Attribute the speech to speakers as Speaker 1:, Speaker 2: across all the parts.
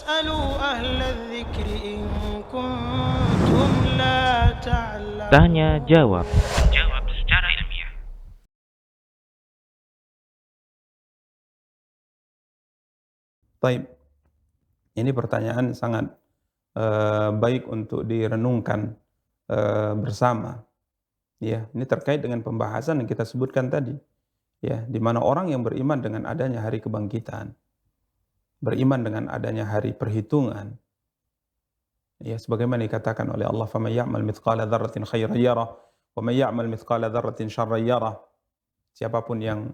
Speaker 1: فاسألوا أهل الذكر إن كنتم لا
Speaker 2: Tanya
Speaker 1: تعلمون.
Speaker 2: jawab.
Speaker 3: Jawab secara ilmiah.
Speaker 4: Baik, ini pertanyaan sangat baik untuk direnungkan bersama. Ya, ini terkait dengan pembahasan yang kita sebutkan tadi. Ya, di mana orang yang beriman dengan adanya hari kebangkitan, beriman dengan adanya hari perhitungan, ya sebagaimana dikatakan oleh Allah, "Faman ya'mal mithqala dzarratin khairan yarah, wa man ya'mal mithqala dzarratin syarran yarah." Siapapun yang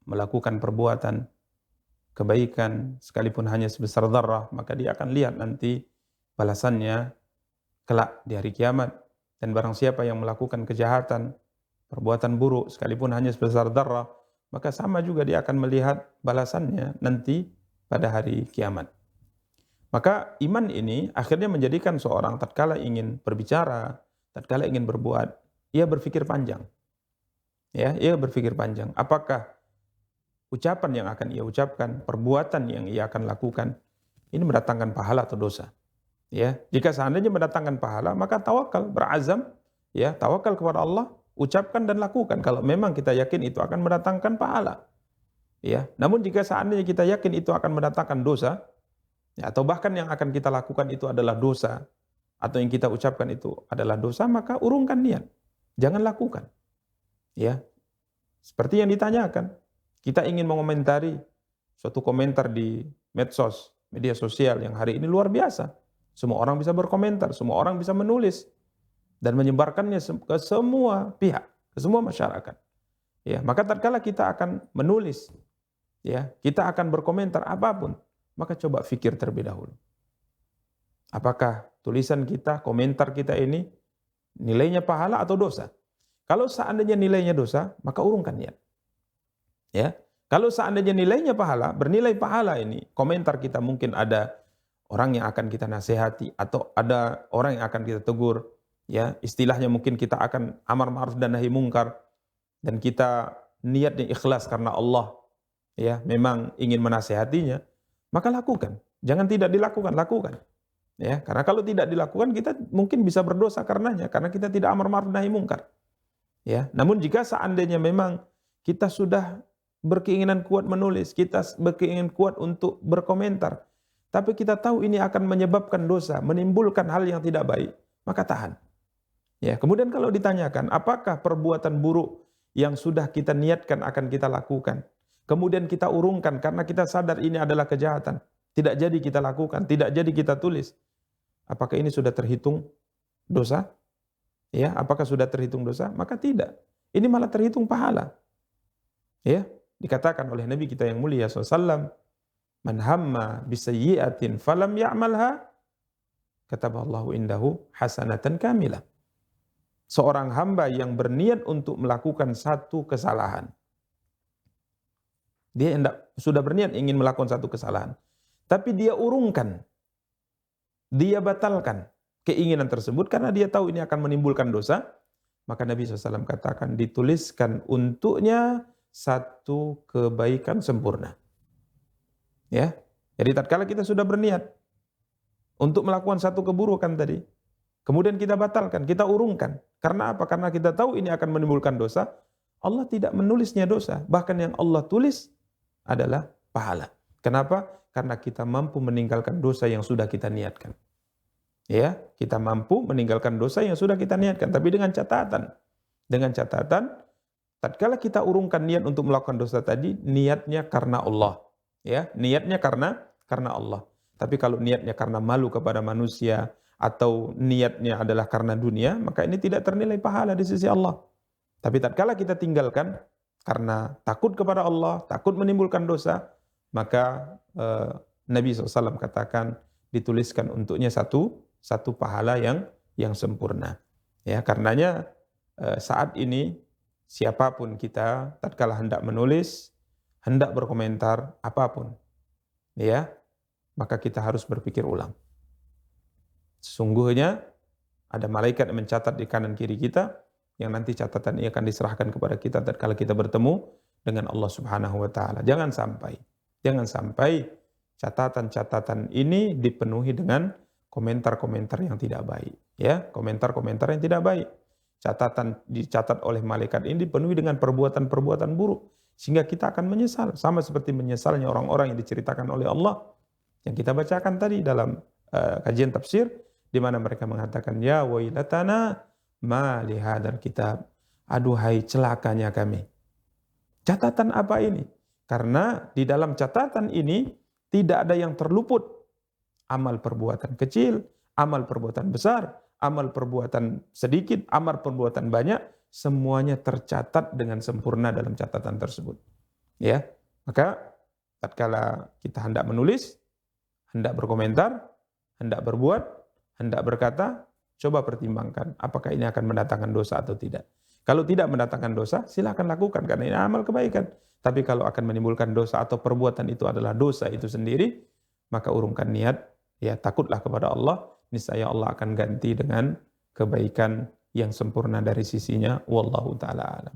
Speaker 4: melakukan perbuatan kebaikan sekalipun hanya sebesar zarrah, maka dia akan lihat nanti balasannya kelak di hari kiamat. Dan barang siapa yang melakukan kejahatan, perbuatan buruk sekalipun hanya sebesar zarrah, maka sama juga dia akan melihat balasannya nanti pada hari kiamat. Maka iman ini akhirnya menjadikan seorang tatkala ingin berbicara, tatkala ingin berbuat, ia berpikir panjang. Ya, ia berpikir panjang. Apakah ucapan yang akan ia ucapkan, perbuatan yang ia akan lakukan, ini mendatangkan pahala atau dosa? Ya, jika seandainya mendatangkan pahala, maka tawakal, berazam, ya, tawakal kepada Allah, ucapkan dan lakukan kalau memang kita yakin itu akan mendatangkan pahala. Ya, namun jika seandainya kita yakin itu akan mendatangkan dosa, ya, atau bahkan yang akan kita lakukan itu adalah dosa, atau yang kita ucapkan itu adalah dosa, maka urungkan niat, jangan lakukan. Ya, seperti yang ditanyakan, kita ingin mengomentari suatu komentar di medsos, media sosial yang hari ini luar biasa. Semua orang bisa berkomentar, semua orang bisa menulis dan menyebarkannya ke semua pihak, ke semua masyarakat. Ya, maka tatkala kita akan menulis, ya, kita akan berkomentar apapun, maka coba fikir terlebih dahulu. Apakah tulisan kita, komentar kita ini nilainya pahala atau dosa? Kalau seandainya nilainya dosa, maka urungkan niat. Ya, kalau seandainya nilainya pahala, bernilai pahala ini, komentar kita mungkin ada orang yang akan kita nasihati atau ada orang yang akan kita tegur, ya, istilahnya mungkin kita akan amar ma'ruf dan nahi mungkar dan kita niatnya ikhlas karena Allah, ya, memang ingin menasihatinya, maka lakukan. Jangan tidak dilakukan, lakukan. Ya, karena kalau tidak dilakukan kita mungkin bisa berdosa karenanya karena kita tidak amar ma'ruf nahi mungkar. Ya, namun jika seandainya memang kita sudah berkeinginan kuat menulis, kita berkeinginan kuat untuk berkomentar, tapi kita tahu ini akan menyebabkan dosa, menimbulkan hal yang tidak baik, maka tahan. Ya, kemudian kalau ditanyakan, apakah perbuatan buruk yang sudah kita niatkan akan kita lakukan, kemudian kita urungkan karena kita sadar ini adalah kejahatan, tidak jadi kita lakukan, tidak jadi kita tulis, apakah ini sudah terhitung dosa? Ya, apakah sudah terhitung dosa? Maka tidak. Ini malah terhitung pahala. Ya, dikatakan oleh Nabi kita yang mulia SAW, man hamma bisayyi'atin falam ya'malha kataballahu indahu hasanatan kamilah. Seorang hamba yang berniat untuk melakukan satu kesalahan. Dia sudah berniat ingin melakukan satu kesalahan. Tapi dia urungkan. Dia batalkan keinginan tersebut karena dia tahu ini akan menimbulkan dosa. Maka Nabi SAW katakan dituliskan untuknya satu kebaikan sempurna. Ya, jadi tatkala kita sudah berniat untuk melakukan satu keburukan tadi, kemudian kita batalkan, kita urungkan. Karena apa? Karena kita tahu ini akan menimbulkan dosa. Allah tidak menulisnya dosa. Bahkan yang Allah tulis adalah pahala. Kenapa? Karena kita mampu meninggalkan dosa yang sudah kita niatkan. Ya, kita mampu meninggalkan dosa yang sudah kita niatkan. Tapi dengan catatan. Dengan catatan, tatkala kita urungkan niat untuk melakukan dosa tadi, niatnya karena Allah. Ya, niatnya karena Allah. Tapi kalau niatnya karena malu kepada manusia atau niatnya adalah karena dunia, maka ini tidak ternilai pahala di sisi Allah. Tapi tatkala kita tinggalkan karena takut kepada Allah, takut menimbulkan dosa, maka Nabi SAW katakan dituliskan untuknya satu pahala yang sempurna. Ya, karenanya saat ini siapapun kita tatkala hendak menulis, hendak berkomentar apapun, ya, maka kita harus berpikir ulang. Sesungguhnya ada malaikat yang mencatat di kanan kiri kita, yang nanti catatan ini akan diserahkan kepada kita tatkala kita bertemu dengan Allah Subhanahu wa taala. Jangan sampai catatan-catatan ini dipenuhi dengan komentar-komentar yang tidak baik, ya, komentar-komentar yang tidak baik. Catatan dicatat oleh malaikat ini dipenuhi dengan perbuatan-perbuatan buruk, sehingga kita akan menyesal, sama seperti menyesalnya orang-orang yang diceritakan oleh Allah yang kita bacakan tadi dalam kajian tafsir, di mana mereka mengatakan, ya wailatana ma li hadzal kitab, aduhai celakanya kami. Catatan apa ini? Karena di dalam catatan ini tidak ada yang terluput. Amal perbuatan kecil, amal perbuatan besar, amal perbuatan sedikit, amal perbuatan banyak, semuanya tercatat dengan sempurna dalam catatan tersebut. Ya, maka tatkala kita hendak menulis, hendak berkomentar, hendak berbuat, hendak berkata, coba pertimbangkan apakah ini akan mendatangkan dosa atau tidak. Kalau tidak mendatangkan dosa, silakan lakukan karena ini amal kebaikan. Tapi kalau akan menimbulkan dosa atau perbuatan itu adalah dosa itu sendiri, maka urungkan niat, ya takutlah kepada Allah, niscaya Allah akan ganti dengan kebaikan yang sempurna dari sisinya. Wallahu ta'ala alam.